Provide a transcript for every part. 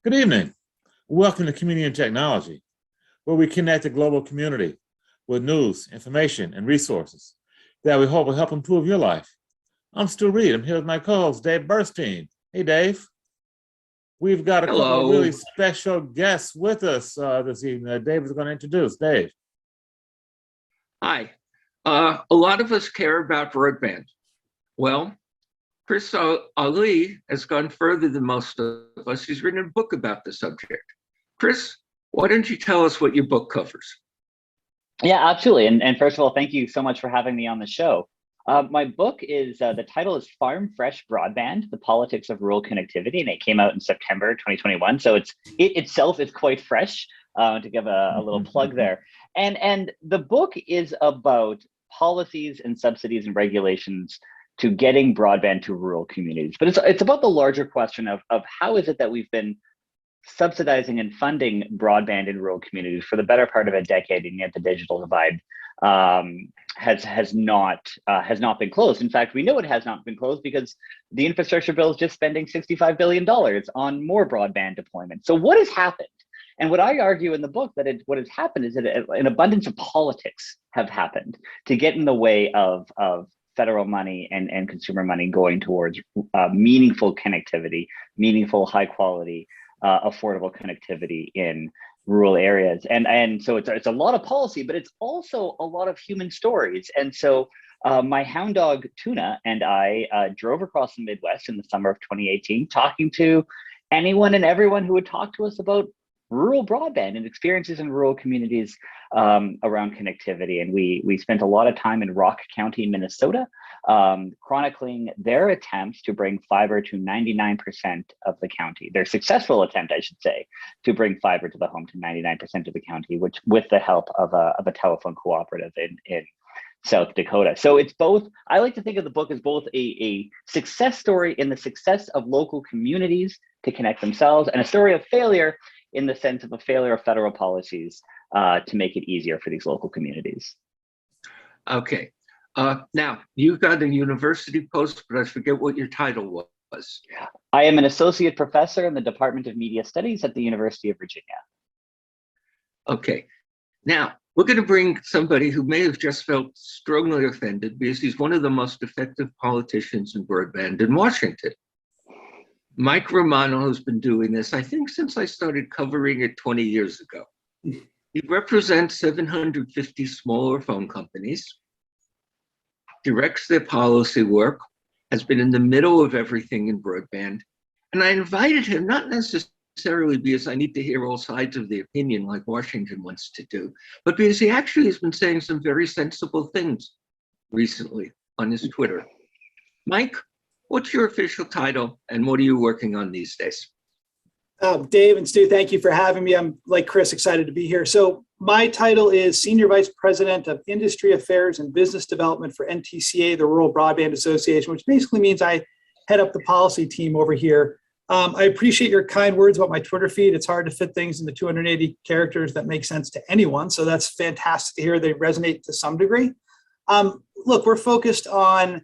Good evening. Welcome to Community and Technology, where we connect the global community with news, information, and resources that we hope will help improve your life. I'm Stu Reid. I'm here with my co-host, Dave Burstein. Hey, Dave. We've got a couple of really special guests with us this evening. Dave is going to introduce. Dave. Hi. A lot of us care about broadband. Well, Chris Ali has gone further than most of us. He's written a book about the subject. Chris, why don't you tell us what your book covers? Yeah, absolutely. And first of all, thank you so much for having me on the show. My book is, the title is Farm Fresh Broadband, The Politics of Rural Connectivity, and it came out in September 2021. So it itself is quite fresh, to give a little plug there. And the book is about policies and subsidies and regulations to getting broadband to rural communities. But it's about the larger question of how is it that we've been subsidizing and funding broadband in rural communities for the better part of a decade, and yet the digital divide has not been closed. In fact, we know it has not been closed because the infrastructure bill is just spending $65 billion on more broadband deployment. So what has happened? And what I argue in the book what has happened is that an abundance of politics have happened to get in the way of federal money and consumer money going towards meaningful connectivity, meaningful, high quality, affordable connectivity in rural areas. And so it's a lot of policy, but it's also a lot of human stories. And so my hound dog Tuna and I drove across the Midwest in the summer of 2018, talking to anyone and everyone who would talk to us about rural broadband and experiences in rural communities around connectivity. And we spent a lot of time in Rock County, Minnesota, chronicling their attempts to bring fiber to 99% of the county, their successful attempt, I should say, to bring fiber to the home to 99% of the county, which with the help of a telephone cooperative in South Dakota. So it's both, I like to think of the book as both a success story in the success of local communities to connect themselves, and a story of failure in the sense of a failure of federal policies to make it easier for these local communities. Okay. Now, you got a university post, but I forget what your title was. I am an associate professor in the Department of Media Studies at the University of Virginia. Okay. Now, we're going to bring somebody who may have just felt strongly offended because he's one of the most effective politicians in broadband in Washington. Mike Romano has been doing this, I think, since I started covering it 20 years ago. He represents 750 smaller phone companies, directs their policy work, has been in the middle of everything in broadband. And I invited him, not necessarily because I need to hear all sides of the opinion like Washington wants to do, but because he actually has been saying some very sensible things recently on his Twitter. Mike, what's your official title and what are you working on these days? Dave and Stu, thank you for having me. I'm, like Chris, excited to be here. So my title is Senior Vice President of Industry Affairs and Business Development for NTCA, the Rural Broadband Association, which basically means I head up the policy team over here. I appreciate your kind words about my Twitter feed. It's hard to fit things into 280 characters that make sense to anyone. So that's fantastic to hear they resonate to some degree. Look, we're focused on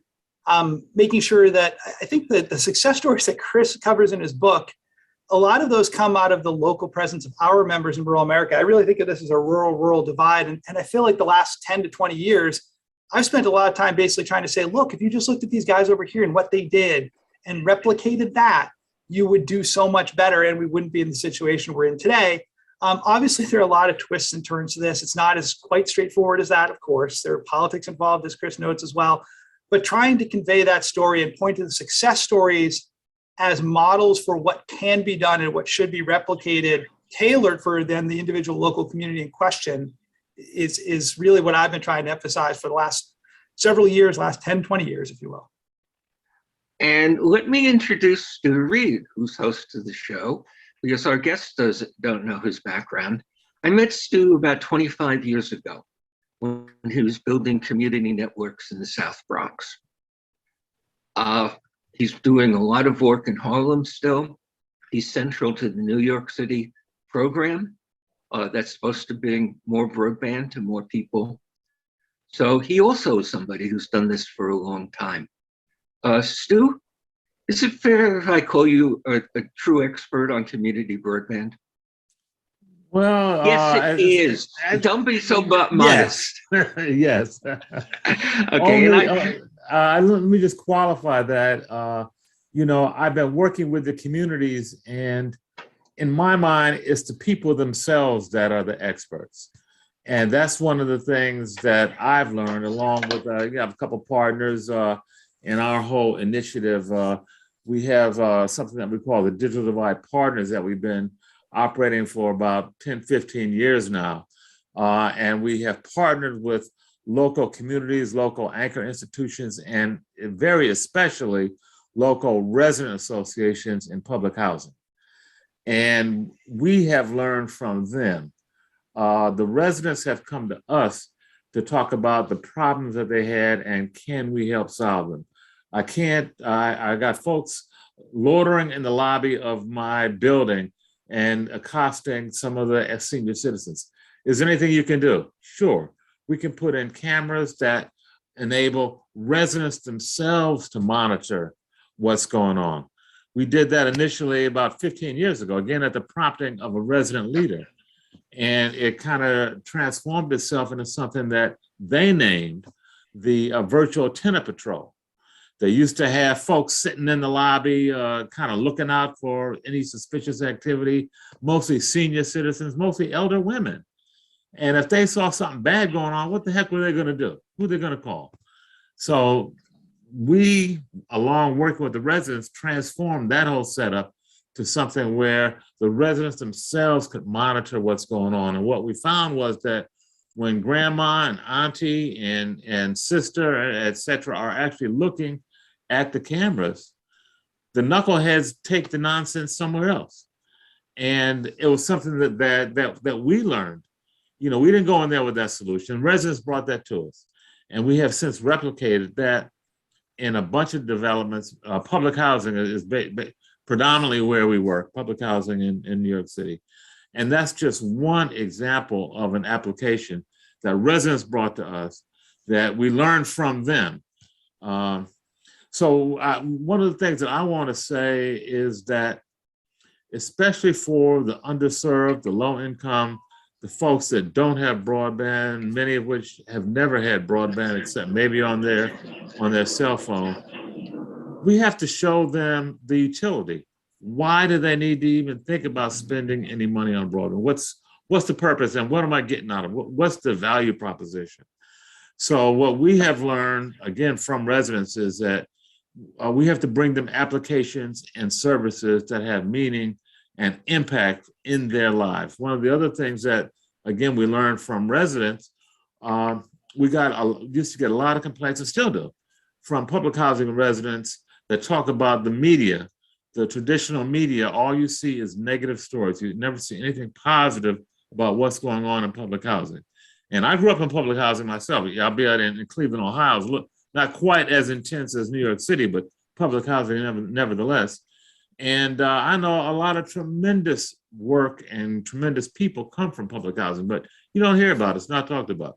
making sure that I think that the success stories that Chris covers in his book, a lot of those come out of the local presence of our members in rural America. I really think of this as a rural divide. And I feel like the last 10 to 20 years, I've spent a lot of time basically trying to say, look, if you just looked at these guys over here and what they did and replicated that, you would do so much better and we wouldn't be in the situation we're in today. Obviously, there are a lot of twists and turns to this. It's not as quite straightforward as that, of course. There are politics involved, as Chris notes as well. But trying to convey that story and point to the success stories as models for what can be done and what should be replicated, tailored for then the individual local community in question is really what I've been trying to emphasize for the last several years, last 10, 20 years, if you will. And let me introduce Stu Reid, who's host of the show, because our guests don't know his background. I met Stu about 25 years ago when he was building community networks in the South Bronx. He's doing a lot of work in Harlem still. He's central to the New York City program that's supposed to bring more broadband to more people. So he also is somebody who's done this for a long time. Stu, Is it fair if I call you a true expert on community broadband? Well, Yes, it is. Don't be so modest. Yes. Okay, and Let me just qualify that. I've been working with the communities, and in my mind, it's the people themselves that are the experts. And that's one of the things that I've learned, along with have a couple partners in our whole initiative. We have something that we call the Digital Divide Partners that we've been operating for about 10, 15 years now. And we have partnered with local communities, local anchor institutions, and very especially local resident associations in public housing. And we have learned from them. The residents have come to us to talk about the problems that they had and can we help solve them. I got folks loitering in the lobby of my building and accosting some of the senior citizens. Is there anything you can do? Sure. We can put in cameras that enable residents themselves to monitor what's going on. We did that initially about 15 years ago, again, at the prompting of a resident leader. And it kind of transformed itself into something that they named the Virtual Tenant Patrol. They used to have folks sitting in the lobby, kind of looking out for any suspicious activity, mostly senior citizens, mostly elder women. And if they saw something bad going on, what the heck were they going to do? Who are they going to call? So we, along working with the residents, transformed that whole setup to something where the residents themselves could monitor what's going on. And what we found was that when grandma and auntie and sister, et cetera, are actually looking at the cameras, the knuckleheads take the nonsense somewhere else. And it was something that we learned. We didn't go in there with that solution. Residents brought that to us. And we have since replicated that in a bunch of developments. Public housing is predominantly where we work, public housing in New York City. And that's just one example of an application that residents brought to us that we learned from them. So one of the things that I want to say is that, especially for the underserved, the low income, the folks that don't have broadband, many of which have never had broadband except maybe on their cell phone, we have to show them the utility. Why do they need to even think about spending any money on broadband? What's the purpose and what am I getting out of it? What's the value proposition? So what we have learned, again, from residents is that we have to bring them applications and services that have meaning and impact in their lives. One of the other things that, again, we learned from residents, we used to get a lot of complaints, and still do, from public housing residents that talk about the media, the traditional media. All you see is negative stories. You never see anything positive about what's going on in public housing. And I grew up in public housing myself, albeit in Cleveland, Ohio. Not quite as intense as New York City, but public housing nevertheless. And I know a lot of tremendous work and tremendous people come from public housing, but you don't hear about it. It's not talked about.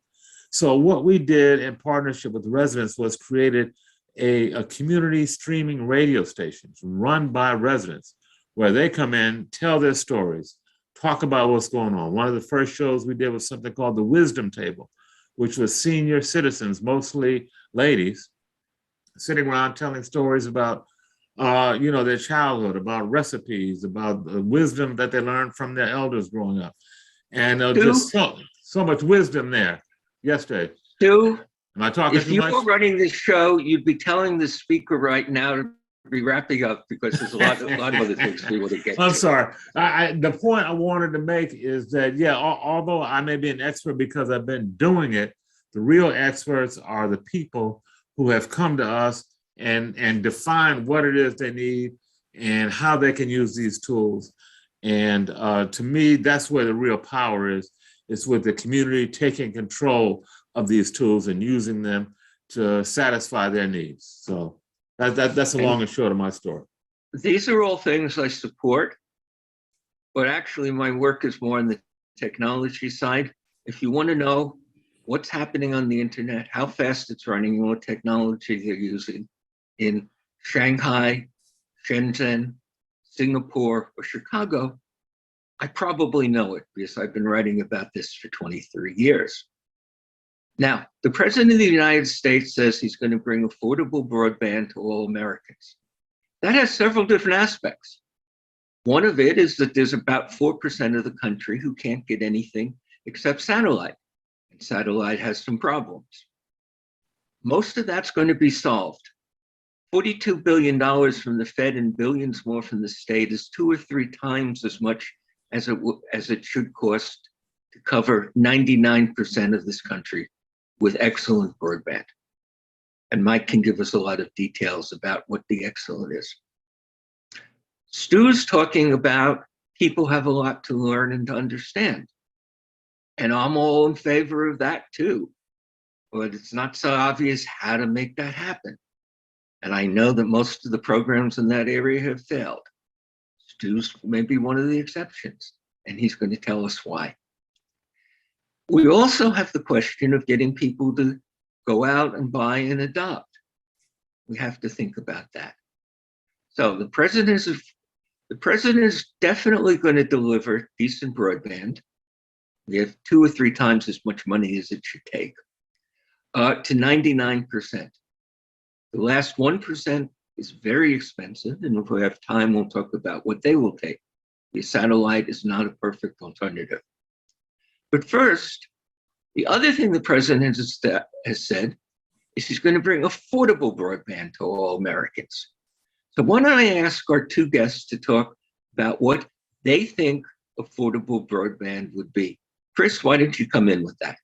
So what we did in partnership with the residents was created a community streaming radio stations run by residents, where they come in, tell their stories, talk about what's going on. One of the first shows we did was something called the Wisdom Table, which was senior citizens, mostly ladies, sitting around telling stories about their childhood, about recipes, about the wisdom that they learned from their elders growing up. And just so much wisdom there. Yes, Dave. Stu, am I talking if too you much? were running this show, you'd be telling the speaker right now to be wrapping up, because there's a lot of other things we want to get to. I'm sorry. The point I wanted to make is that, although I may be an expert because I've been doing it, the real experts are the people who have come to us and define what it is they need and how they can use these tools. And to me, that's where the real power is. It's with the community taking control of these tools and using them to satisfy their needs. So that's the long and short of my story. These are all things I support, but actually my work is more on the technology side. If you want to know what's happening on the internet, how fast it's running, what technology they're using in Shanghai, Shenzhen, Singapore, or Chicago, I probably know it because I've been writing about this for 23 years. Now, the President of the United States says he's going to bring affordable broadband to all Americans. That has several different aspects. One of it is that there's about 4% of the country who can't get anything except satellite, and satellite has some problems. Most of that's going to be solved. $42 billion from the Fed and billions more from the state is 2 or 3 times as much as it should cost to cover 99% of this country with excellent broadband. And Mike can give us a lot of details about what the excellent is. Stu's talking about people have a lot to learn and to understand. And I'm all in favor of that too. But it's not so obvious how to make that happen. And I know that most of the programs in that area have failed. Stu's maybe one of the exceptions, and he's going to tell us why. We also have the question of getting people to go out and buy and adopt. We have to think about that. So the president is definitely going to deliver decent broadband. We have 2 or 3 times as much money as it should take, to 99%. The last 1% is very expensive, and if we have time, we'll talk about what they will take. The satellite is not a perfect alternative. But first, the other thing the president has said is he's going to bring affordable broadband to all Americans. So why don't I ask our 2 guests to talk about what they think affordable broadband would be. Chris, why don't you come in with that?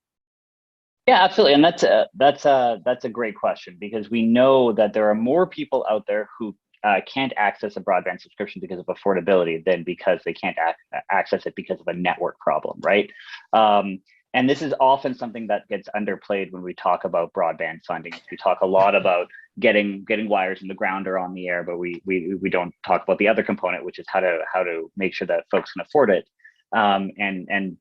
Yeah, absolutely, and that's a great question, because we know that there are more people out there who can't access a broadband subscription because of affordability than because they can't access it because of a network problem, right? And this is often something that gets underplayed when we talk about broadband funding. We talk a lot about getting wires in the ground or on the air, but we don't talk about the other component, which is how to make sure that folks can afford it. And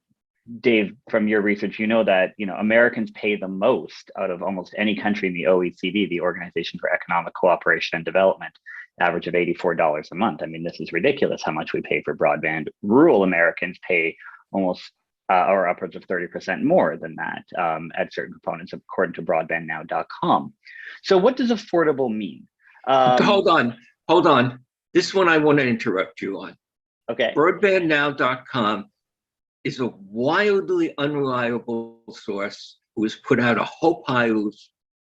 Dave, from your research, you know that Americans pay the most out of almost any country in the OECD, the Organization for Economic Cooperation and Development, average of $84 a month. I mean, this is ridiculous how much we pay for broadband. Rural Americans pay almost or upwards of 30% more than that at certain components, according to broadbandnow.com. So what does affordable mean? Hold on. This one I want to interrupt you on. Okay. Broadbandnow.com is a wildly unreliable source who has put out a whole pile of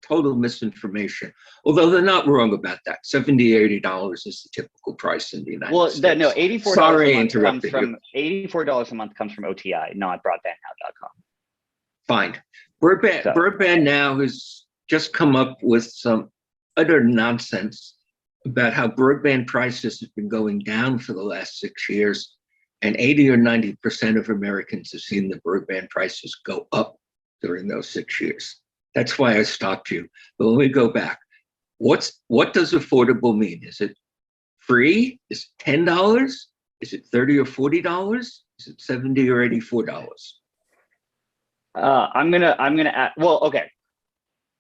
total misinformation, although they're not wrong about that. $70, $80 is the typical price in the United States. No, $84 Sorry, a month comes interrupted from $84 a month comes from OTI, not broadbandnow.com. Fine. Broadband Now has just come up with some utter nonsense about how broadband prices have been going down for the last 6 years, and 80 or 90% of Americans have seen the broadband prices go up during those 6 years. That's why I stopped you. But let me go back. What does affordable mean? Is it free? Is it $10? Is it $30 or $40? Is it $70 or $84? I'm gonna add, well, okay.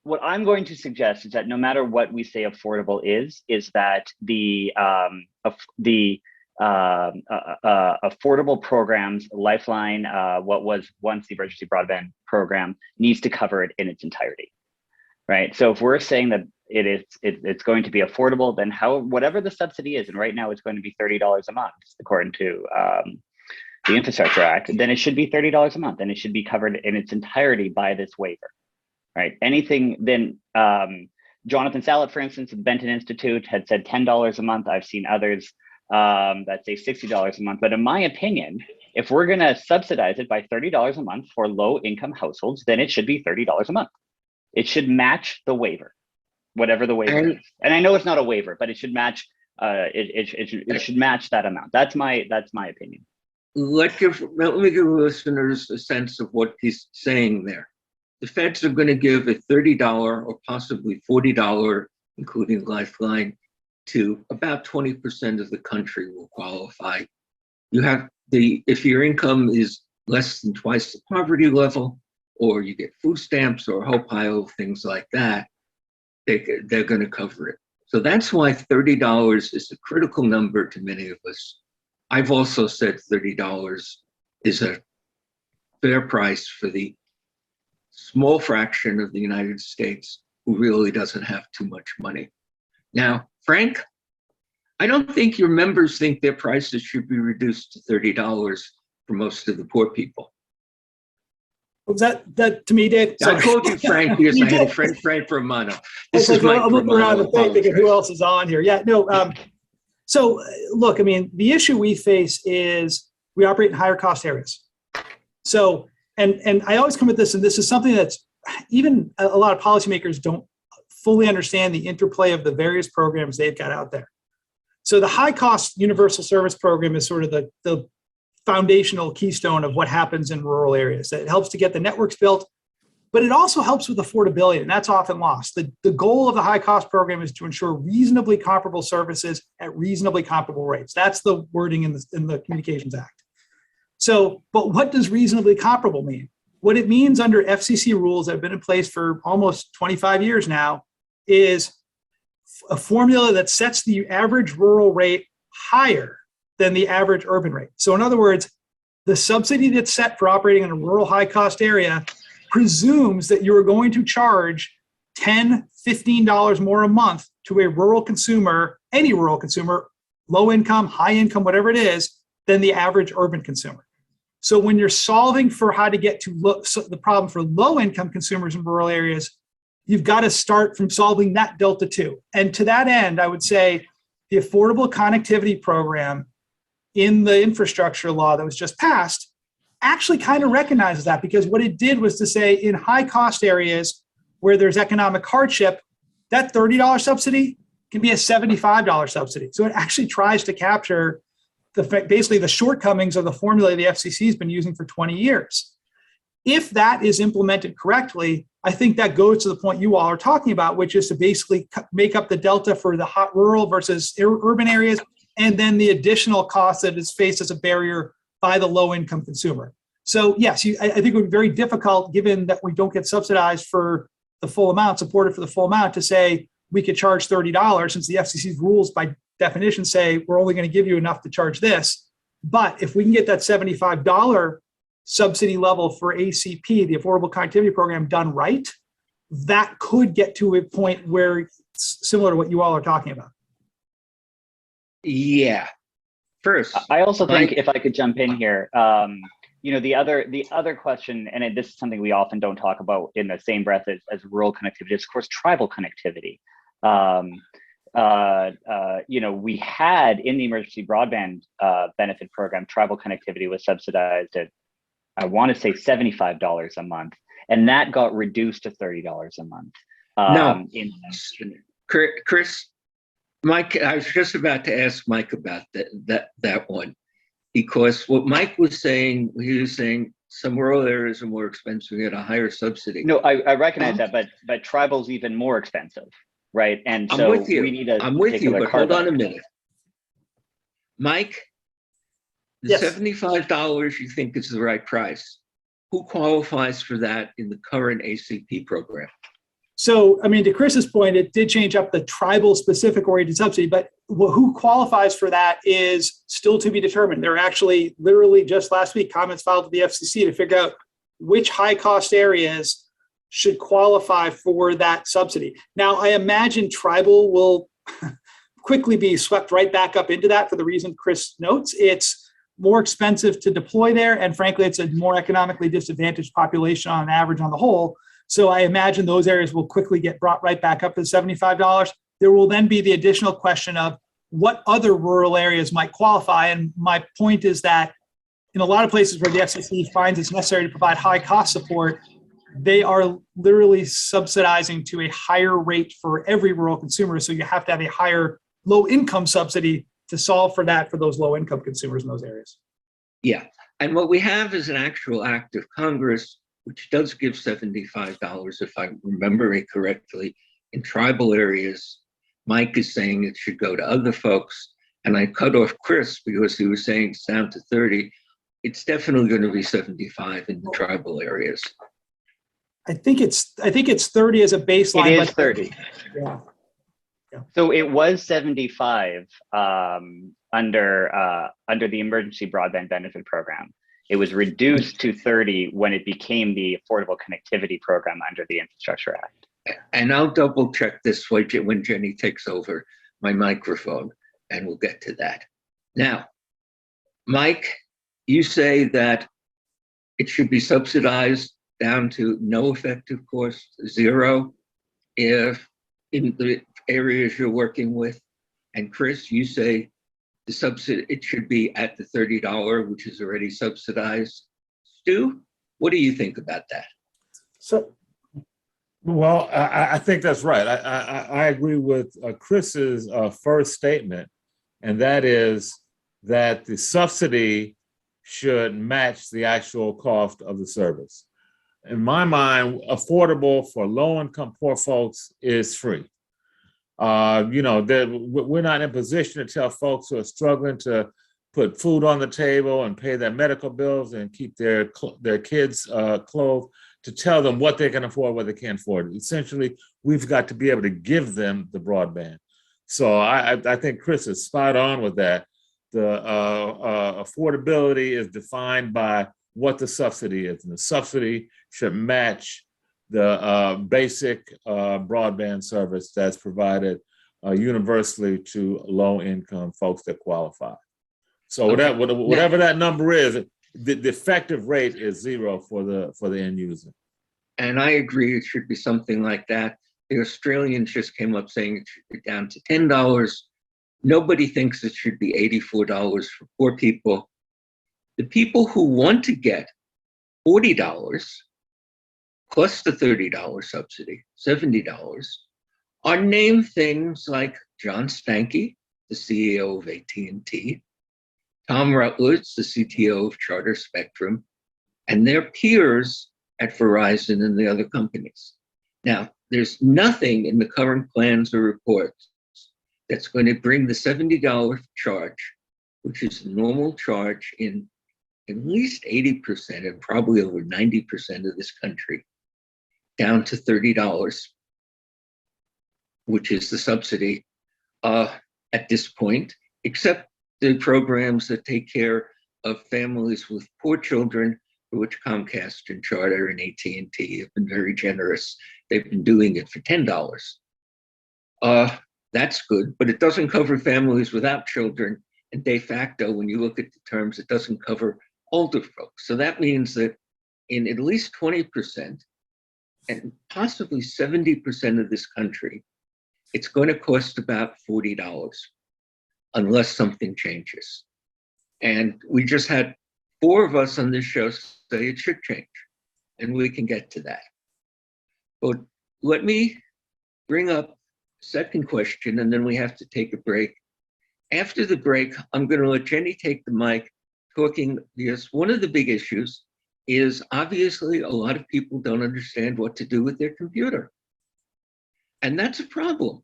What I'm going to suggest is that no matter what we say affordable is that the affordable programs, Lifeline, what was once the emergency broadband program, needs to cover it in its entirety, right? So if we're saying that it's going to be affordable, then whatever the subsidy is, and right now it's going to be $30 a month, according to the Infrastructure Act, then it should be $30 a month, and it should be covered in its entirety by this waiver, right? Anything then, Jonathan Salat, for instance, at the Benton Institute had said $10 a month. I've seen others that say $60 a month. But in my opinion, if we're going to subsidize it by $30 a month for low income households, then it should be $30 a month. It should match the waiver, whatever the waiver is. And I know it's not a waiver, but it should match. It should match that amount. That's my opinion. Let me give listeners a sense of what he's saying there. The feds are going to give a $30 or possibly $40, including Lifeline, to about 20% of the country will qualify. You have if your income is less than twice the poverty level, or you get food stamps or a whole pile of things like that, they're going to cover it. So that's why $30 is a critical number to many of us. I've also said $30 is a fair price for the small fraction of the United States who really doesn't have too much money. Now, Frank, I don't think your members think their prices should be reduced to $30 for most of the poor people. Was that to me, Dave? I called you Frank because You I had a did. friend, Frank Romano. It's This is like, Mike I'm looking around Romano. the thing thinking who else is on here. Yeah, no. So look, I mean, the issue we face is we operate in higher cost areas. So, and I always come at this, and this is something that's even a lot of policymakers don't fully understand the interplay of the various programs they've got out there. So the high cost universal service program is sort of the foundational keystone of what happens in rural areas. It helps to get the networks built, but it also helps with affordability, and that's often lost. The goal of the high cost program is to ensure reasonably comparable services at reasonably comparable rates. That's the wording in the Communications Act. So, but what does reasonably comparable mean? What it means under FCC rules that have been in place for almost 25 years now is a formula that sets the average rural rate higher than the average urban rate. So in other words, the subsidy that's set for operating in a rural high cost area presumes that you are going to charge $10, $15 more a month to a rural consumer, any rural consumer, low income, high income, whatever it is, than the average urban consumer. So when you're solving for how to get to the problem for low income consumers in rural areas, you've got to start from solving that delta too. And to that end, I would say the Affordable Connectivity Program in the infrastructure law that was just passed actually kind of recognizes that, because what it did was to say in high cost areas where there's economic hardship, that $30 subsidy can be a $75 subsidy. So it actually tries to capture basically the shortcomings of the formula the FCC has been using for 20 years. If that is implemented correctly, I think that goes to the point you all are talking about, which is to basically make up the delta for the hot rural versus urban areas, and then the additional cost that is faced as a barrier by the low income consumer. So yes, I think it would be very difficult, given that we don't get subsidized for the full amount, supported for the full amount, to say we could charge $30, since the FCC's rules by definition say we're only going to give you enough to charge this. But if we can get that $75 subsidy level for ACP, the Affordable Connectivity Program, done right, that could get to a point where it's similar to what you all are talking about. Yeah. First, I also think, if I could jump in here, the other question, and this is something we often don't talk about in the same breath as rural connectivity, is of course tribal connectivity. We had in the emergency broadband benefit program, tribal connectivity was subsidized at, I want to say, $75 a month, and that got reduced to $30 a month. Chris, Mike, I was just about to ask Mike about that one, because what Mike was saying, he was saying some rural areas are more expensive, we get a higher subsidy. No, I recognize that, but tribal's even more expensive, right? And so I'm with you. We need a I'm with you, but hold on a minute. Mike, the Yes. $75 you think is the right price. Who qualifies for that in the current ACP program? So, I mean, to Chris's point, it did change up the tribal specific oriented subsidy, but who qualifies for that is still to be determined. There are actually literally just last week comments filed to the FCC to figure out which high cost areas should qualify for that subsidy. Now, I imagine tribal will quickly be swept right back up into that for the reason Chris notes. It's more expensive to deploy there, and frankly, it's a more economically disadvantaged population on average on the whole. So I imagine those areas will quickly get brought right back up to $75. There will then be the additional question of what other rural areas might qualify. And my point is that in a lot of places where the FCC finds it's necessary to provide high cost support, they are literally subsidizing to a higher rate for every rural consumer. So you have to have a higher low income subsidy to solve for that for those low income consumers in those areas. Yeah, and what we have is an actual act of Congress which does give $75, if I'm remembering correctly, in tribal areas. Mike is saying it should go to other folks, and I cut off Chris because he was saying it's down to 30. It's definitely going to be 75 in the tribal areas. I think it's 30 as a baseline. It is 30. Yeah. So it was 75 under the Emergency Broadband Benefit Program. It was reduced to 30 when it became the Affordable Connectivity Program under the Infrastructure Act. And I'll double check this when Jenny takes over my microphone, and we'll get to that. Now, Mike, you say that it should be subsidized down to no effective cost, zero, if in the areas you're working with. And Chris, you say the subsidy, it should be at the $30, which is already subsidized. Stu, what do you think about that? So, Well, I think that's right. I agree with Chris's first statement, and that is that the subsidy should match the actual cost of the service. In my mind, affordable for low-income poor folks is free. We're not in a position to tell folks who are struggling to put food on the table and pay their medical bills and keep their kids clothed, to tell them what they can afford, what they can't afford. Essentially, we've got to be able to give them the broadband. So I think Chris is spot on with that. The affordability is defined by what the subsidy is, and the subsidy should match the basic broadband service that's provided universally to low-income folks that qualify. So whatever that number is, the effective rate is zero for the end user. And I agree, it should be something like that. The Australians just came up saying it should be down to $10. Nobody thinks it should be $84 for poor people. The people who want to get $40 plus the $30 subsidy, $70, are named things like John Stankey, the CEO of AT&T, Tom Rutledge, the CTO of Charter Spectrum, and their peers at Verizon and the other companies. Now, there's nothing in the current plans or reports that's going to bring the $70 charge, which is the normal charge in at least 80% and probably over 90% of this country, down to $30, which is the subsidy at this point, except the programs that take care of families with poor children, for which Comcast and Charter and AT&T have been very generous. They've been doing it for $10. That's good, but it doesn't cover families without children. And de facto, when you look at the terms, it doesn't cover older folks. So that means that in at least 20% and possibly 70% of this country, it's going to cost about $40 unless something changes. And we just had 4 of us on this show say it should change, and we can get to that. But let me bring up a second question, and then we have to take a break. After the break, I'm going to let Jenny take the mic, talking, because one of the big issues is obviously a lot of people don't understand what to do with their computer. And that's a problem.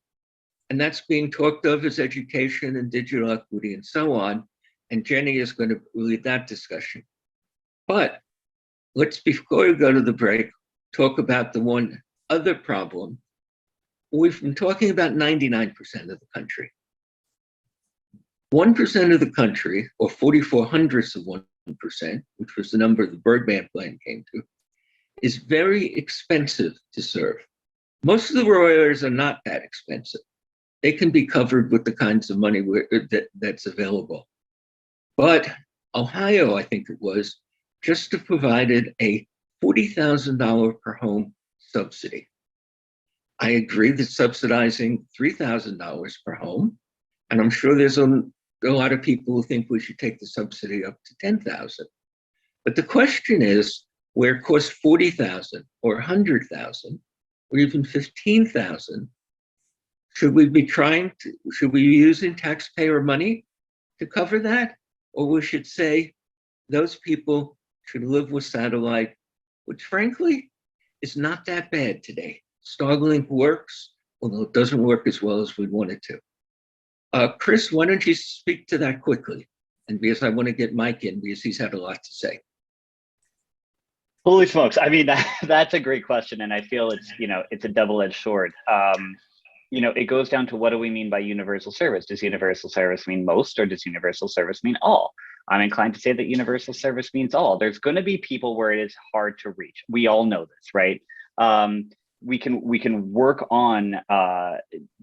And that's being talked of as education and digital equity and so on. And Jenny is going to lead that discussion. But let's, before we go to the break, talk about the one other problem. We've been talking about 99% of the country. 1% of the country, or 44 hundredths of 1%, which was the number the Broadband plan came to, is very expensive to serve. Most of the rural areas are not that expensive. They can be covered with the kinds of money that's available. But Ohio, I think it was, just provided a $40,000 per home subsidy. I agree that subsidizing $3,000 per home, and I'm sure there's a lot of people who think we should take the subsidy up to $10,000. But the question is, where it costs $40,000 or $100,000 or even $15,000, should we be using taxpayer money to cover that? Or we should say those people should live with satellite, which frankly is not that bad today. Starlink works, although it doesn't work as well as we'd want it to. Chris, why don't you speak to that quickly? And because I want to get Mike in, because he's had a lot to say. Holy smokes. I mean, that's a great question. And I feel it's a double-edged sword. it goes down to what do we mean by universal service? Does universal service mean most, or does universal service mean all? I'm inclined to say that universal service means all. There's going to be people where it is hard to reach. We all know this, right? We can work on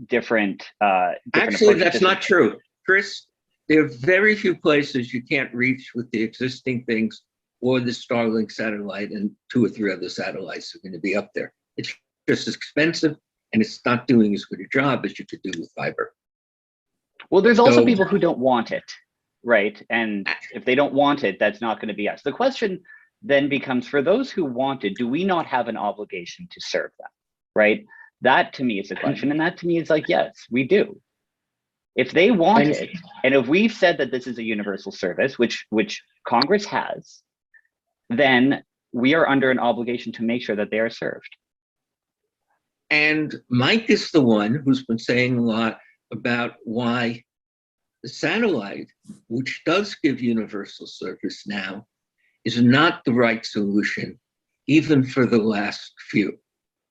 different Actually, approaches. that's not true, Chris. There are very few places you can't reach with the existing things or the Starlink satellite, and 2 or 3 other satellites are going to be up there. It's just as expensive, and it's not doing as good a job as you could do with fiber. Well, there's also people who don't want it, right? And if they don't want it, that's not going to be us. The question then becomes, for those who want it, do we not have an obligation to serve them, right? That to me is the question. And that to me is like, yes, we do. If they want it, and if we've said that this is a universal service, which Congress has, then we are under an obligation to make sure that they are served. And Mike is the one who's been saying a lot about why the satellite, which does give universal service now, is not the right solution, even for the last few.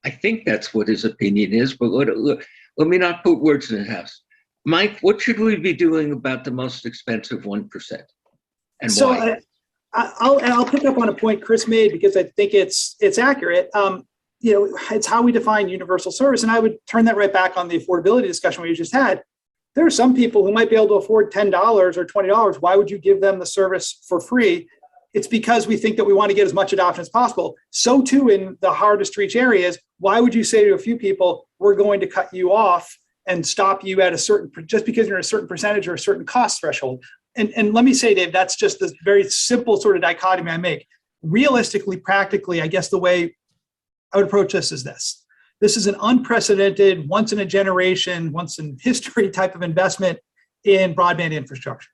I think that's what his opinion is, but let me not put words in his house. Mike, what should we be doing about the most expensive 1%? And so why? I'll pick up on a point Chris made, because I think it's accurate. It's how we define universal service. And I would turn that right back on the affordability discussion we just had. There are some people who might be able to afford $10 or $20. Why would you give them the service for free? It's because we think that we want to get as much adoption as possible. So too in the hardest to reach areas, why would you say to a few people, we're going to cut you off and stop you at a certain, just because you're a certain percentage or a certain cost threshold? And let me say, Dave, that's just this very simple sort of dichotomy I make. Realistically, practically, I guess the way I would approach this is this. This is an unprecedented, once in a generation, once in history type of investment in broadband infrastructure.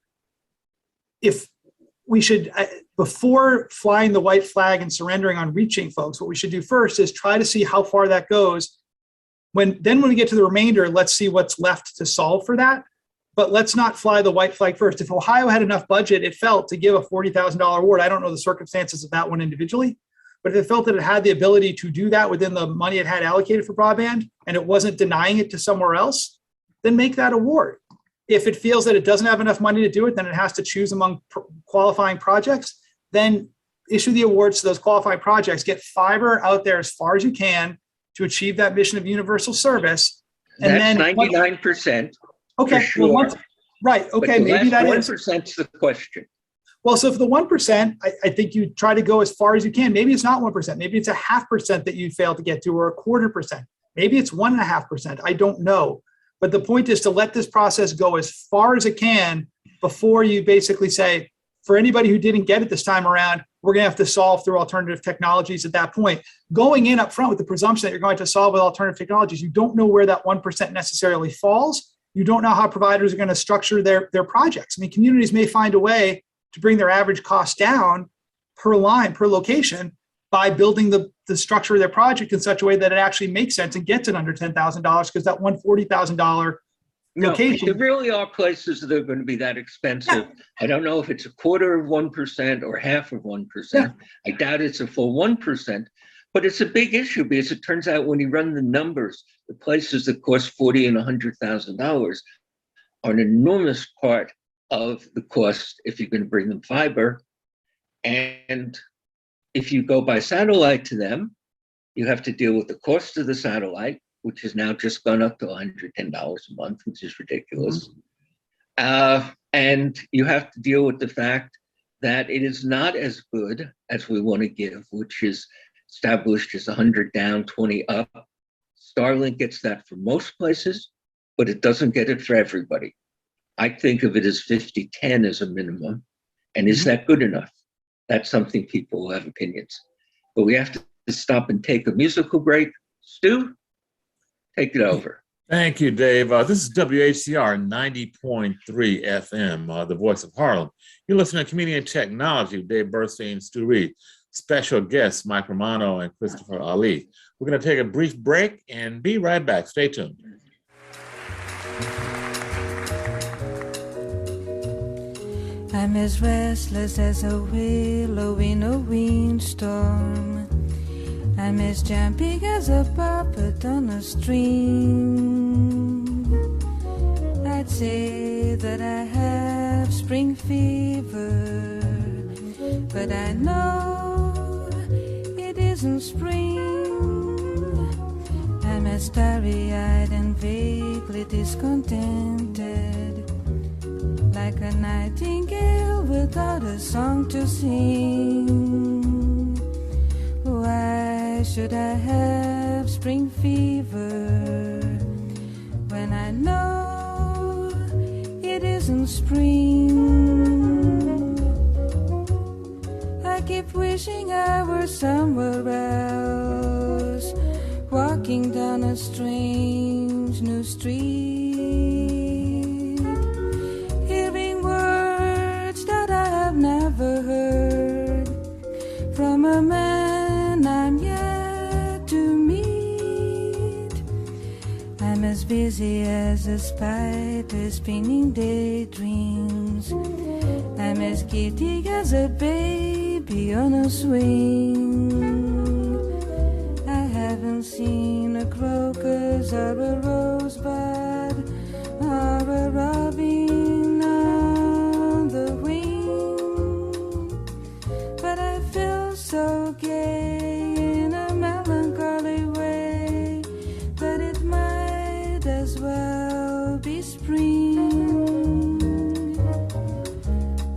If we should, before flying the white flag and surrendering on reaching folks, what we should do first is try to see how far that goes. When we get to the remainder, let's see what's left to solve for that. But let's not fly the white flag first. If Ohio had enough budget, it felt, to give a $40,000 award, I don't know the circumstances of that one individually, but if it felt that it had the ability to do that within the money it had allocated for broadband, and it wasn't denying it to somewhere else, then make that award. If it feels that it doesn't have enough money to do it, then it has to choose among qualifying projects, then issue the awards to those qualifying projects. Get fiber out there as far as you can to achieve that mission of universal service. And that's then 99%. Okay, sure. Well, right. Okay, maybe that is 1%'s the question. Well, so for the 1%, I think you try to go as far as you can. Maybe it's not 1%. Maybe it's a 0.5% that you fail to get to, or a 0.25%. Maybe it's 1.5%. I don't know. But the point is to let this process go as far as it can before you basically say, for anybody who didn't get it this time around, we're going to have to solve through alternative technologies at that point. Going in up front with the presumption that you're going to solve with alternative technologies, you don't know where that 1% necessarily falls. You don't know how providers are going to structure their projects. I mean, communities may find a way to bring their average cost down per line, per location, by building the structure of their project in such a way that it actually makes sense and gets it under $10,000, because that $140,000 location. There really are places that are going to be that expensive. Yeah. I don't know if it's 1/4% or 1/2%. Yeah. I doubt it's a full 1%, but it's a big issue, because it turns out when you run the numbers, the places that cost $40,000 and $100,000 are an enormous part of the cost if you're going to bring them fiber. And if you go by satellite to them, you have to deal with the cost of the satellite, which has now just gone up to $110 a month, which is ridiculous. And you have to deal with the fact that it is not as good as we want to give, which is established as 100 down, 20 up. Starlink gets that for most places, but it doesn't get it for everybody. I think of it as 50-10 as a minimum. And is that good enough? That's something people will have opinions. But we have to stop and take a musical break. Stu, take it over. Thank you, Dave. This is WHCR 90.3 FM, the voice of Harlem. You're listening to Community and Technology with Dave Burstein, Stu Reid. Special guests, Mike Romano and Christopher Ali. We're going to take a brief break and be right back. Stay tuned. I'm as restless as a willow in a windstorm. I'm as jumpy as a puppet on a string. say that I have spring fever, but I know it isn't spring. I'm as starry-eyed and vaguely discontented, like a nightingale without a song to sing. Why should I have spring fever when I know it isn't spring? I keep wishing I were somewhere else, walking down a strange new street, hearing words that I have never heard from a man I'm yet to meet. I'm as busy as a spider spinning daydreams. I'm as giddy as a baby on a swing. I haven't seen a crocus or a rosebud or a robin on the wing, but I feel so gay in a melancholy way that it might as well be spring.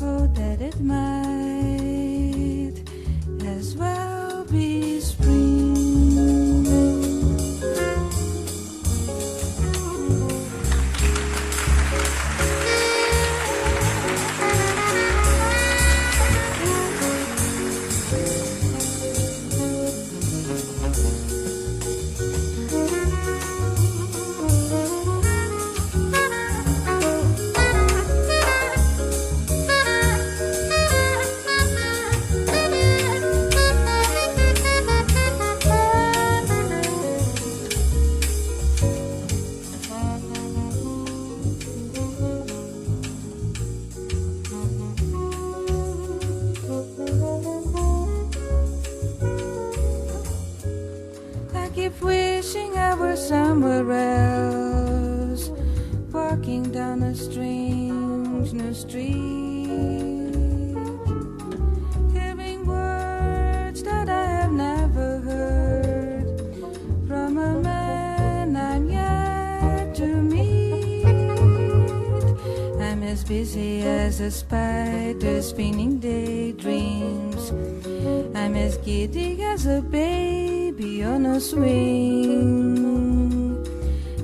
Oh, that it might as well be spring. I keep wishing I were somewhere else, walking down a strange new street, hearing words that I have never heard from a man I'm yet to meet. I'm as busy as a spider spinning daydreams. I'm as giddy as a baby on a swing.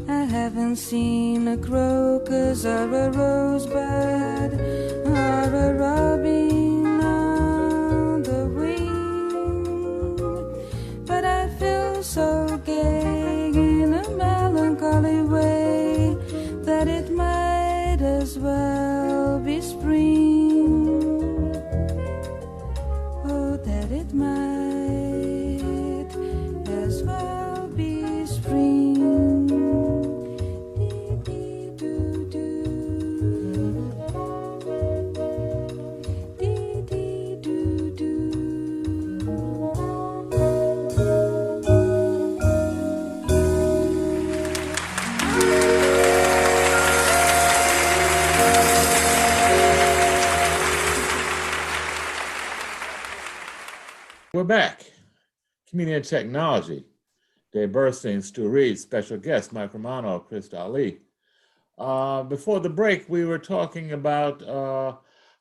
I haven't seen a crocus or a rosebud or a robin on the wing, but I feel so gay in a melancholy way that it might as well be spring. Oh, that it might as well be spring. Dee-dee-doo-doo. We're back. Community and Technology. Dave Burstein, Stu Reid, special guest, Mike Romano, Chris Ali. Before the break, we were talking about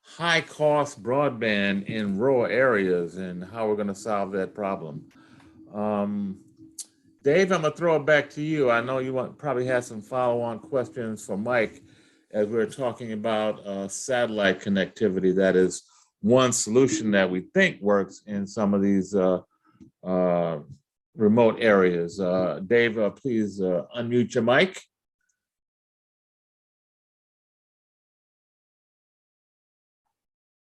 high-cost broadband in rural areas and how we're going to solve that problem. Dave, I'm going to throw it back to you. I know you probably have some follow-on questions for Mike as we're talking about satellite connectivity. That is one solution that we think works in some of these remote areas. Dave, please unmute your mic.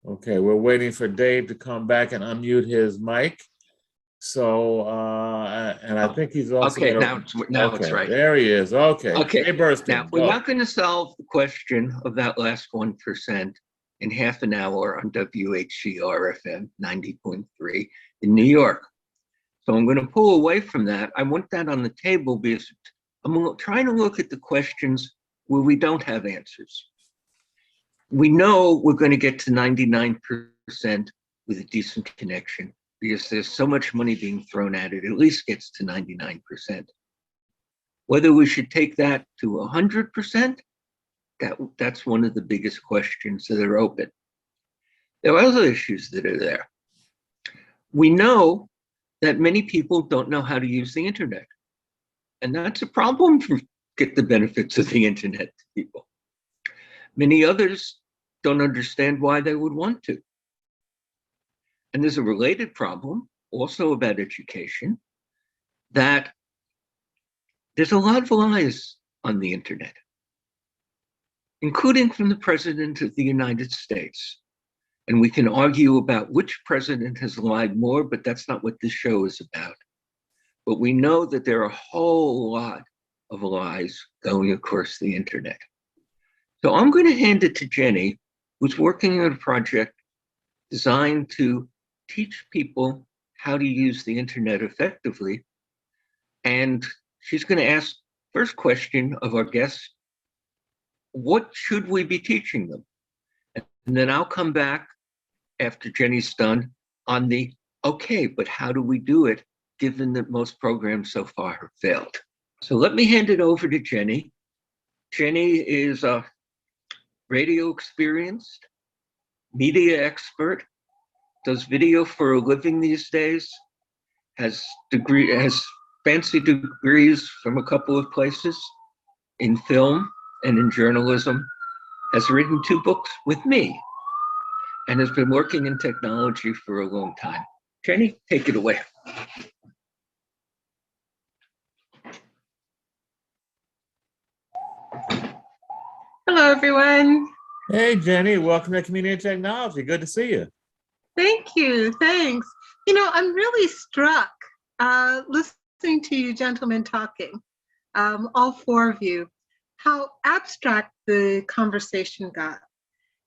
Okay, we're waiting for Dave to come back and unmute his mic. So, and I think he's also Okay, now it's right. There he is. Okay. Okay. Dave Burstein, Now, we're not going to solve the question of that last 1% in half an hour on WHCR-FM 90.3 in New York. So I'm going to pull away from that. I want that on the table because I'm trying to look at the questions where we don't have answers. We know we're going to get to 99% with a decent connection because there's so much money being thrown at it, at least gets to 99%. Whether we should take that to 100%, that's one of the biggest questions that are open. There are other issues that are there. We know that many people don't know how to use the internet. And that's a problem to get the benefits of the internet to people. Many others don't understand why they would want to. And there's a related problem, also about education, that there's a lot of lies on the internet, including from the President of the United States. And we can argue about which president has lied more, but that's not what this show is about. But we know that there are a whole lot of lies going across the internet. So I'm going to hand it to Jenny, who's working on a project designed to teach people how to use the internet effectively. And she's going to ask first question of our guests, what should we be teaching them? And then I'll come back after Jenny's done on the, okay, but how do we do it given that most programs so far have failed? So let me hand it over to Jenny. Jenny is a radio experienced, media expert, does video for a living these days, has fancy degrees from a couple of places in film and in journalism, has written 2 books with me, and has been working in technology for a long time. Jenny, take it away. Hello, everyone. Hey, Jenny, welcome to Community and Technology. Good to see you. Thank you. Thanks. You know, I'm really struck listening to you gentlemen talking, all 4 of you, how abstract the conversation got.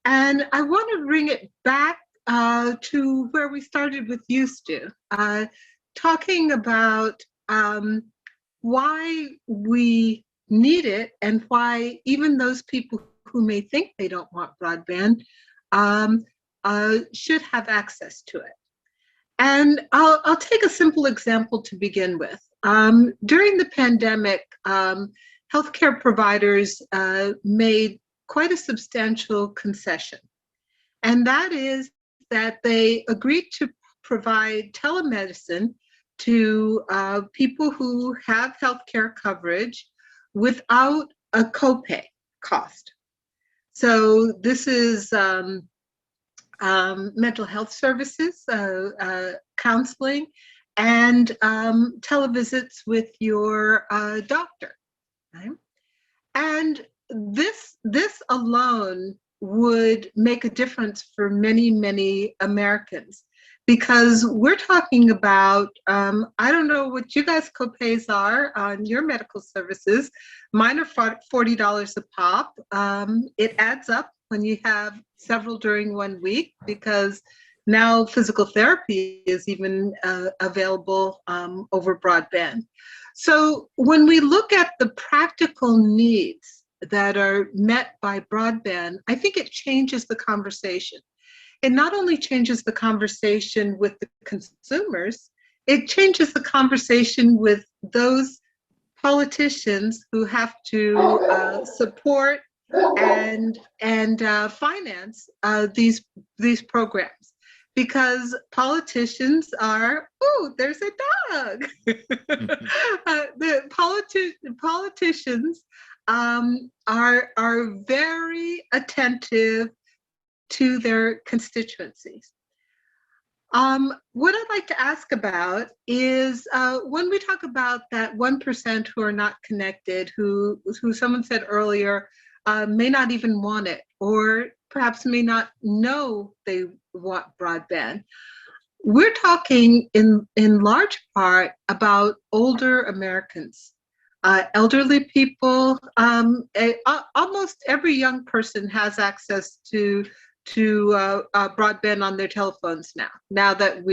And I want to bring it back to where we started with you, Stu, talking about why we need it and why even those people who may think they don't want broadband should have access to it. And I'll take a simple example to begin with. During the pandemic, healthcare providers made quite a substantial concession. And that is that they agreed to provide telemedicine to people who have healthcare coverage without a copay cost. So this is mental health services, counseling, and televisits with your doctor. Right? And this alone would make a difference for many, many Americans, because we're talking about, I don't know what you guys copays are on your medical services. Mine are $40 a pop. It adds up when you have several during 1 week, because now physical therapy is even available over broadband. So when we look at the practical needs that are met by broadband, I think it changes the conversation. It not only changes the conversation with the consumers, it changes the conversation with those politicians who have to support and finance these programs, because politicians are, oh, there's a dog. The politicians are very attentive to their constituencies. What I'd like to ask about is when we talk about that 1% who are not connected, who someone said earlier may not even want it, or perhaps may not know they want broadband. We're talking in large part about older Americans, elderly people. Almost every young person has access to broadband on their telephones now that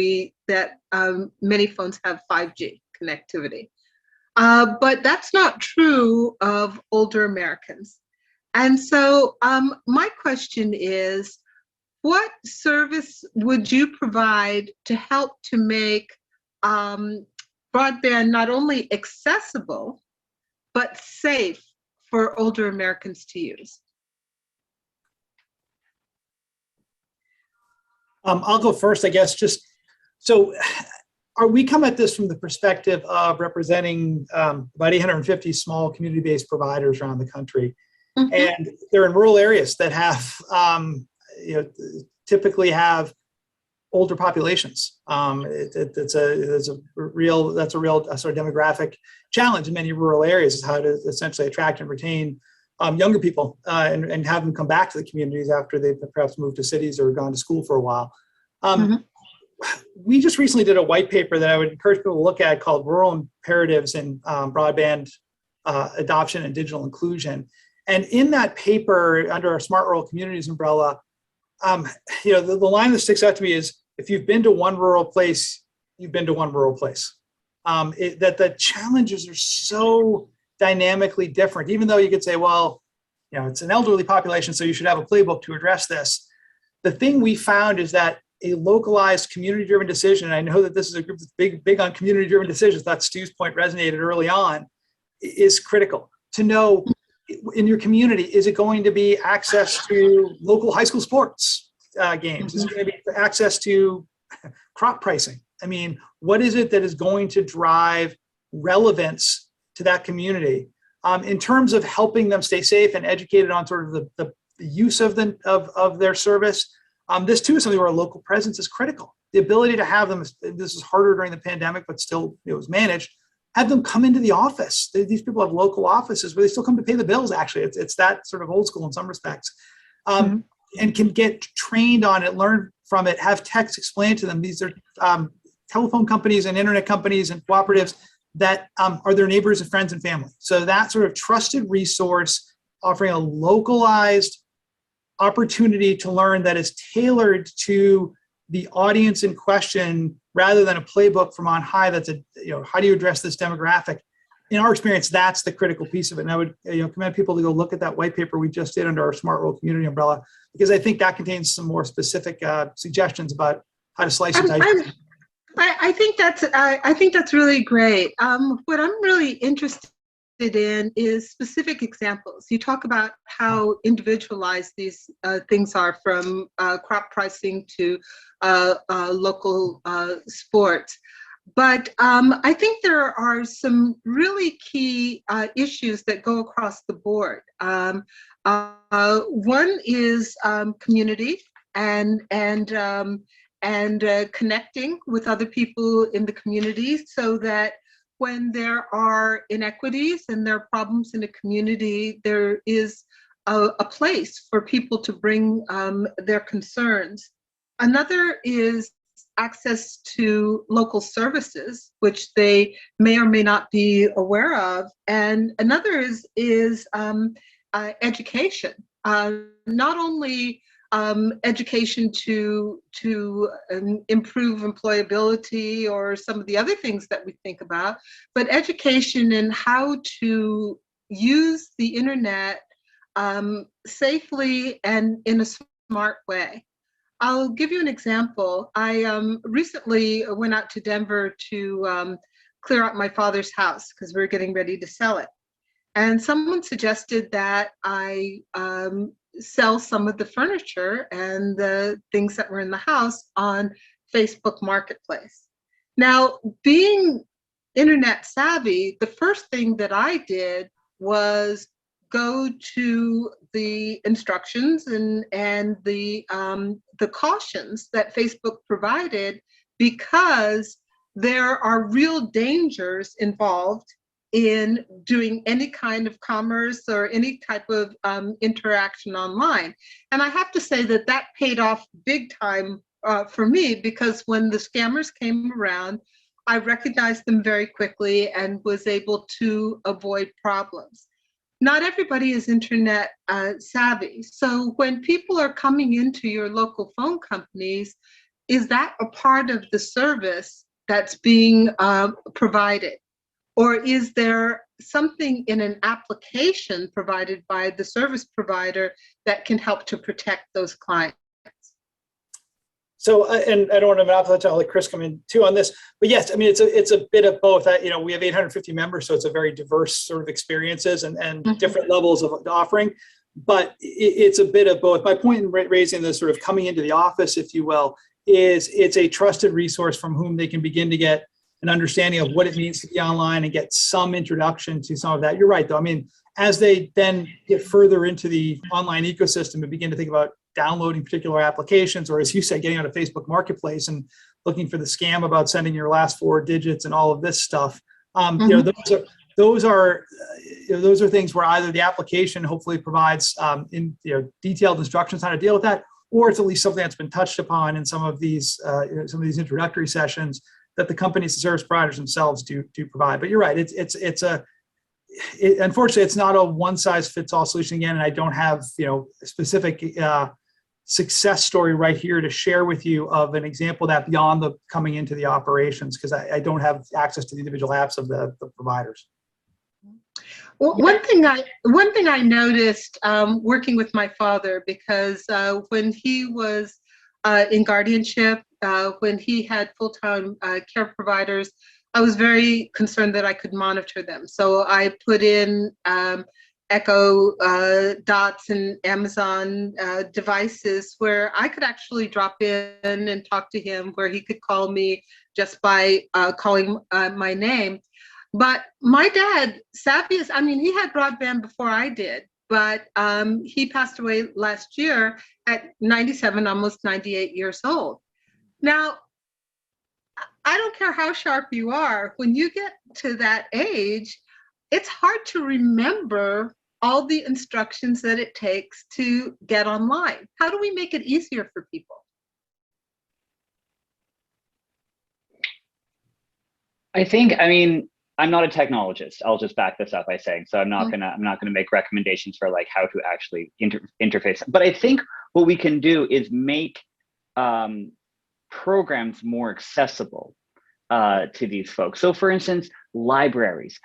many phones have 5G connectivity. But that's not true of older Americans. And so my question is, what service would you provide to help to make broadband not only accessible, but safe for older Americans to use? I'll go first, I guess. So we come at this from the perspective of representing about 850 small community-based providers around the country. Mm-hmm. And they're in rural areas that have, typically have older populations. That's a real sort of demographic challenge in many rural areas, is how to essentially attract and retain younger people and have them come back to the communities after they've perhaps moved to cities or gone to school for a while. Mm-hmm. We just recently did a white paper that I would encourage people to look at called Rural Imperatives in Broadband Adoption and Digital Inclusion. And in that paper, under our Smart Rural Communities umbrella, the line that sticks out to me is, if you've been to one rural place, you've been to one rural place. That the challenges are so dynamically different, even though you could say, well, it's an elderly population, so you should have a playbook to address this. The thing we found is that a localized community-driven decision, and I know that this is a group that's big on community-driven decisions, that Stu's point resonated early on, is critical. To know in your community, is it going to be access to local high school sports games? Is it going to be access to crop pricing? I mean, what is it that is going to drive relevance to that community in terms of helping them stay safe and educated on sort of the use of their service? This too is something where a local presence is critical. The ability to have them, this is harder during the pandemic, but still it was managed, have them come into the office. These people have local offices where they still come to pay the bills, actually. It's that sort of old school in some respects. And can get trained on it, learn from it, have text explained to them. These are telephone companies and internet companies and cooperatives that are their neighbors and friends and family. So that sort of trusted resource, offering a localized opportunity to learn that is tailored to the audience in question, rather than a playbook from on high that's how do you address this demographic? In our experience, that's the critical piece of it. And I would commend people to go look at that white paper we just did under our Smart Rural Community umbrella, because I think that contains some more specific suggestions about how to slice and dice. I think that's really great. What I'm really interested in is specific examples. You talk about how individualized these things are, from crop pricing to local sports. But I think there are some really key issues that go across the board. One is community and connecting with other people in the community, so that when there are inequities and there are problems in a community, there is a place for people to bring their concerns. Another is access to local services, which they may or may not be aware of. And another is education, not only education to improve employability or some of the other things that we think about, but education in how to use the internet safely and in a smart way. I'll give you an example. I recently went out to Denver to clear out my father's house because we were getting ready to sell it. And someone suggested that I sell some of the furniture and the things that were in the house on Facebook Marketplace. Now, being internet savvy, the first thing that I did was go to the instructions and the cautions that Facebook provided, because there are real dangers involved in doing any kind of commerce or any type of interaction online. And I have to say that paid off big time for me, because when the scammers came around, I recognized them very quickly and was able to avoid problems. Not everybody is internet savvy. So when people are coming into your local phone companies, is that a part of the service that's being provided? Or is there something in an application provided by the service provider that can help to protect those clients? So, and I don't want to monopolize, I'll let Chris come in too on this, but yes, I mean, it's a bit of both. You know, we have 850 members, so it's a very diverse sort of experiences and different levels of offering, but it's a bit of both. My point in raising this sort of coming into the office, if you will, is it's a trusted resource from whom they can begin to get an understanding of what it means to be online and get some introduction to some of that. You're right, though. I mean, as they then get further into the online ecosystem and begin to think about downloading particular applications, or as you said, getting on a Facebook Marketplace and looking for the scam about sending your last 4 digits and all of this stuff, you know, those are things where either the application hopefully provides detailed instructions how to deal with that, or it's at least something that's been touched upon in some of these introductory sessions that the companies and service providers themselves do provide. But you're right, unfortunately, it's not a one-size-fits-all solution again, and I don't have a specific success story right here to share with you of an example that beyond the coming into the operations, because I don't have access to the individual apps of the providers. Well, one thing I noticed working with my father, because when he was in guardianship, when he had full-time care providers, I was very concerned that I could monitor them. So I put in Echo Dots and Amazon devices where I could actually drop in and talk to him, where he could call me just by calling my name. But my dad, savviest, I mean, he had broadband before I did, but he passed away last year at 97, almost 98 years old. Now, I don't care how sharp you are, when you get to that age, it's hard to remember all the instructions that it takes to get online. How do we make it easier for people? I mean, I'm not a technologist. I'll just back this up by saying, so I'm not gonna make recommendations for like how to actually interface. But I think what we can do is make programs more accessible to these folks. So for instance, libraries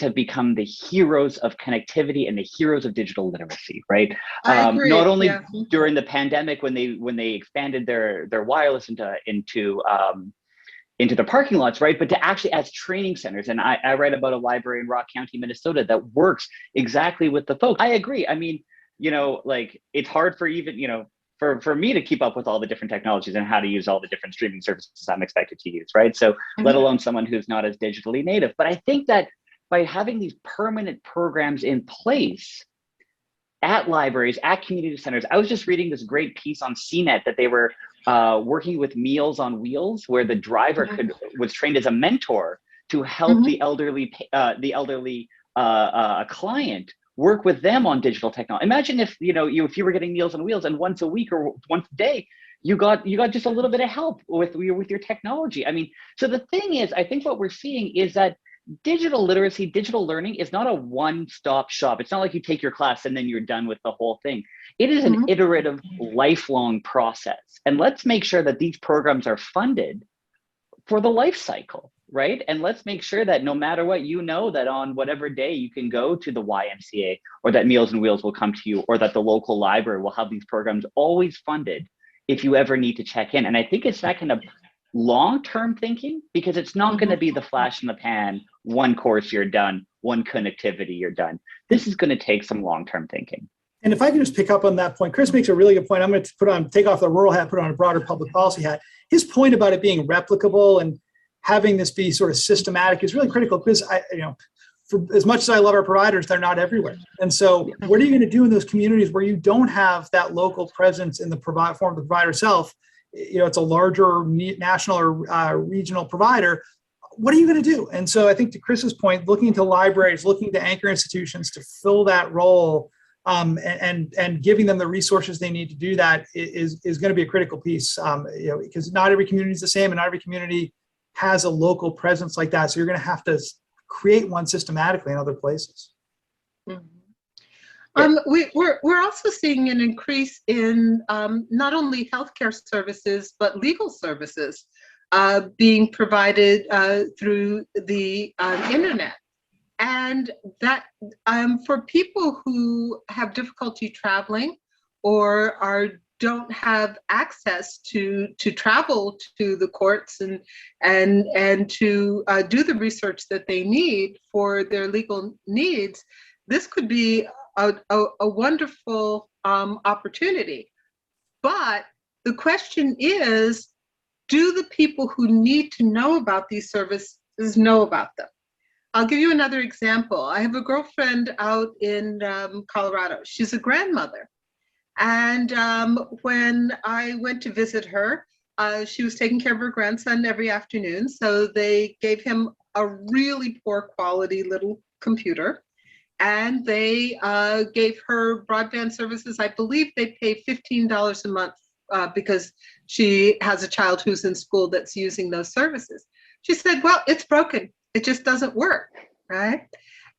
have become the heroes of connectivity and the heroes of digital literacy, right? Not only during the pandemic when they expanded their wireless into the parking lots, right? But to actually as training centers. And I write about a library in Rock County, Minnesota that works exactly with the folks. I agree. I mean, like it's hard for even, for me to keep up with all the different technologies and how to use all the different streaming services I'm expected to use, right? So let alone someone who's not as digitally native. But I think that by having these permanent programs in place at libraries, at community centers, I was just reading this great piece on CNET that they were working with Meals on Wheels, where the driver was trained as a mentor to help the elderly client work with them on digital technology. Imagine if if you were getting Meals on Wheels and once a week or once a day, you got just a little bit of help with your technology. I mean, so the thing is, I think what we're seeing is that digital literacy, digital learning is not a one-stop shop. It's not like you take your class and then you're done with the whole thing. It is an iterative, lifelong process. And let's make sure that these programs are funded for the life cycle, right? And let's make sure that no matter what, that on whatever day you can go to the YMCA, or that Meals on Wheels will come to you, or that the local library will have these programs always funded if you ever need to check in. And I think it's that kind of long-term thinking, because it's not going to be the flash in the pan, one course you're done, one connectivity you're done. This is going to take some long-term thinking. And if I can just pick up on that point, Chris makes a really good point. I'm going to take off the rural hat, put on a broader public policy hat. His point about it being replicable and having this be sort of systematic is really critical, because for as much as I love our providers, they're not everywhere. And so what are you going to do in those communities where you don't have that local presence in the form of the provider itself? It's a larger national or regional provider. What are you going to do? And so I think to Chris's point, looking to libraries, looking to anchor institutions to fill that role, and giving them the resources they need to do that is going to be a critical piece. Because not every community is the same, and not every community has a local presence like that. So you're going to have to create one systematically in other places. We're also seeing an increase in not only healthcare services, but legal services. being provided through the internet. And that for people who have difficulty traveling or don't have access to travel to the courts and to do the research that they need for their legal needs, this could be a wonderful opportunity. But the question is, do the people who need to know about these services know about them? I'll give you another example. I have a girlfriend out in Colorado. She's a grandmother. And when I went to visit her, she was taking care of her grandson every afternoon. So they gave him a really poor quality little computer. And they gave her broadband services. I believe they pay $15 a month because she has a child who's in school that's using those services. She said, well, it's broken. It just doesn't work, right?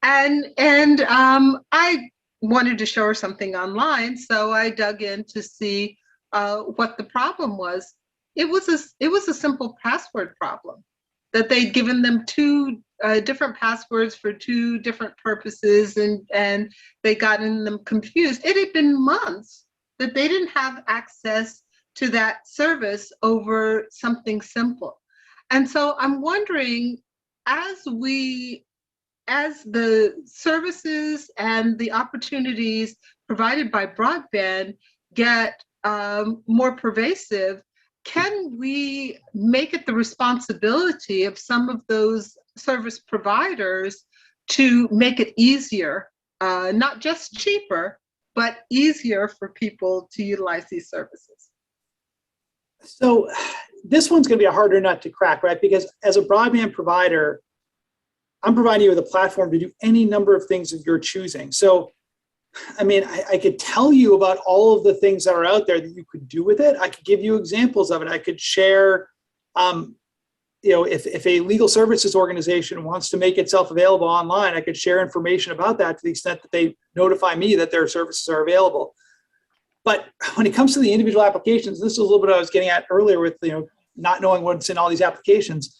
And I wanted to show her something online, so I dug in to see what the problem was. It was a simple password problem, that they'd given them two different passwords for two different purposes, and they gotten them confused. It had been months that they didn't have access to that service over something simple. And so I'm wondering, as the services and the opportunities provided by broadband get more pervasive, can we make it the responsibility of some of those service providers to make it easier, not just cheaper, but easier for people to utilize these services? So this one's going to be a harder nut to crack, right? Because as a broadband provider, I'm providing you with a platform to do any number of things of your choosing. So, I mean, I could tell you about all of the things that are out there that you could do with it. I could give you examples of it. I could share, if a legal services organization wants to make itself available online, I could share information about that to the extent that they notify me that their services are available. But when it comes to the individual applications, this is a little bit what I was getting at earlier with, not knowing what's in all these applications.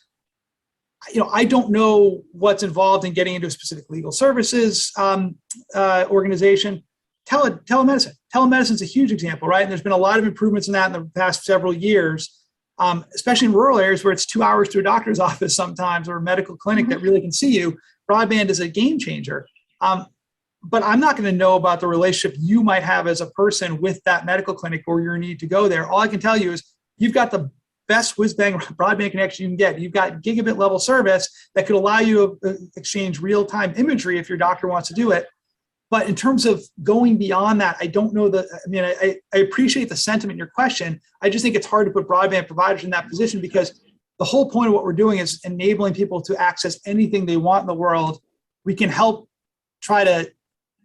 I don't know what's involved in getting into a specific legal services organization. Telemedicine. Telemedicine is a huge example, right? And there's been a lot of improvements in that in the past several years, especially in rural areas where it's 2 hours to a doctor's office sometimes, or a medical clinic that really can see you. Broadband is a game changer. But I'm not going to know about the relationship you might have as a person with that medical clinic or your need to go there. All I can tell you is you've got the best whiz-bang broadband connection you can get. You've got gigabit level service that could allow you to exchange real-time imagery if your doctor wants to do it. But in terms of going beyond that, I don't know I appreciate the sentiment in your question. I just think it's hard to put broadband providers in that position, because the whole point of what we're doing is enabling people to access anything they want in the world. We can help try to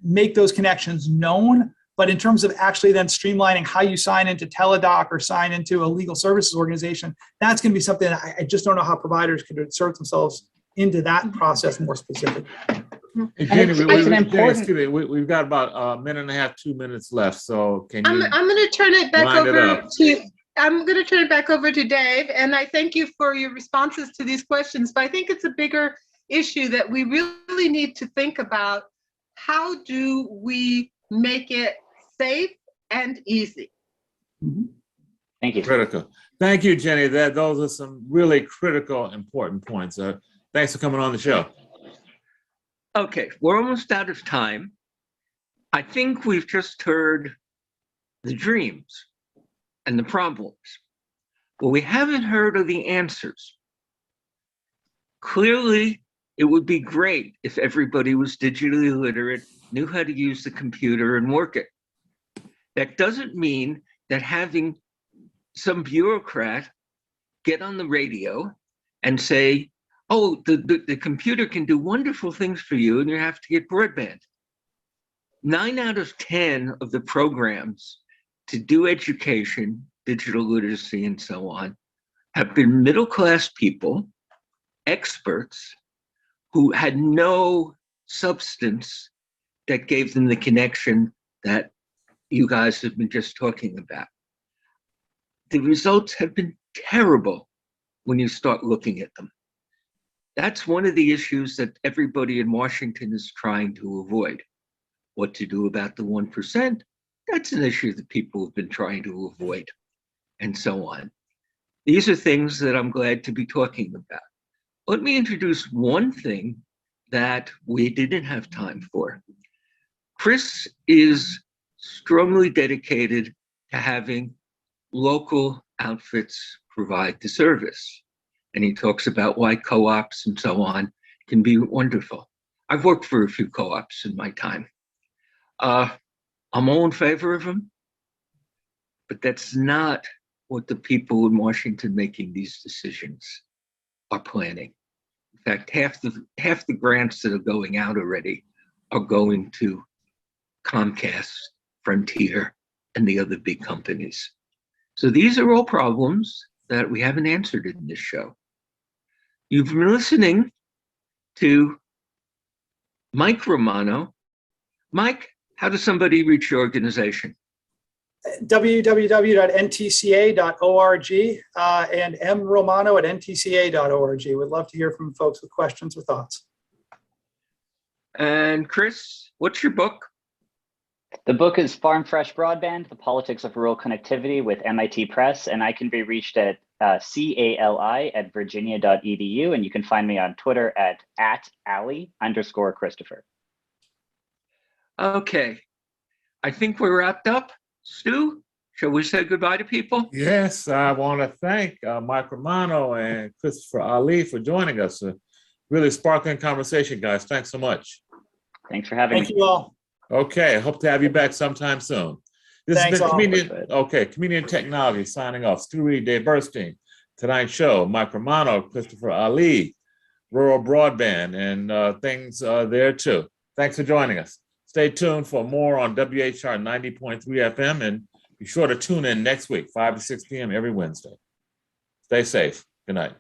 make those connections known, but in terms of actually then streamlining how you sign into Teladoc or sign into a legal services organization, that's going to be something that I just don't know how providers can insert themselves into that process more specifically. Hey, Jenny, we've got about a minute and a half, 2 minutes left. So can you? I'm going to turn it back over to Dave, and I thank you for your responses to these questions. But I think it's a bigger issue that we really need to think about. How do we make it safe and easy? Thank you. Critical. Thank you, Jenny. Those are some really critical, important points. Thanks for coming on the show. Okay, we're almost out of time. I think we've just heard the dreams and the problems, but we haven't heard of the answers. Clearly, it would be great if everybody was digitally literate, knew how to use the computer and work it. That doesn't mean that having some bureaucrat get on the radio and say, oh, the computer can do wonderful things for you and you have to get broadband. 9 out of 10 of the programs to do education, digital literacy, and so on, have been middle-class people, experts, who had no substance that gave them the connection that you guys have been just talking about. The results have been terrible when you start looking at them. That's one of the issues that everybody in Washington is trying to avoid. What to do about the 1%? That's an issue that people have been trying to avoid, and so on. These are things that I'm glad to be talking about. Let me introduce one thing that we didn't have time for. Chris is strongly dedicated to having local outfits provide the service. And he talks about why co-ops and so on can be wonderful. I've worked for a few co-ops in my time. I'm all in favor of them, but that's not what the people in Washington making these decisions are planning. In fact, half the grants that are going out already are going to Comcast, Frontier, and the other big companies. So these are all problems that we haven't answered in this show. You've been listening to Mike Romano. Mike, how does somebody reach your organization? www.ntca.org and mromano@ntca.org. We'd love to hear from folks with questions or thoughts. And Chris, what's your book? The book is Farm Fresh Broadband, The Politics of Rural Connectivity with MIT Press, and I can be reached at cali@virginia.edu, and you can find me on Twitter at @Ali_Christopher. Okay, I think we're wrapped up. Stu, shall we say goodbye to people? Yes, I want to thank Mike Romano and Christopher Ali for joining us. Really sparkling conversation, guys. Thanks so much. Thanks for having me. Thank you all. Okay, I hope to have you back sometime soon. This Thanks has all. been Comedian Technology signing off. Stu Reid, Dave Burstein. Tonight's show, Mike Romano, Christopher Ali, Rural Broadband, and things there too. Thanks for joining us. Stay tuned for more on WHR 90.3 FM, and be sure to tune in next week, 5 to 6 p.m. every Wednesday. Stay safe. Good night.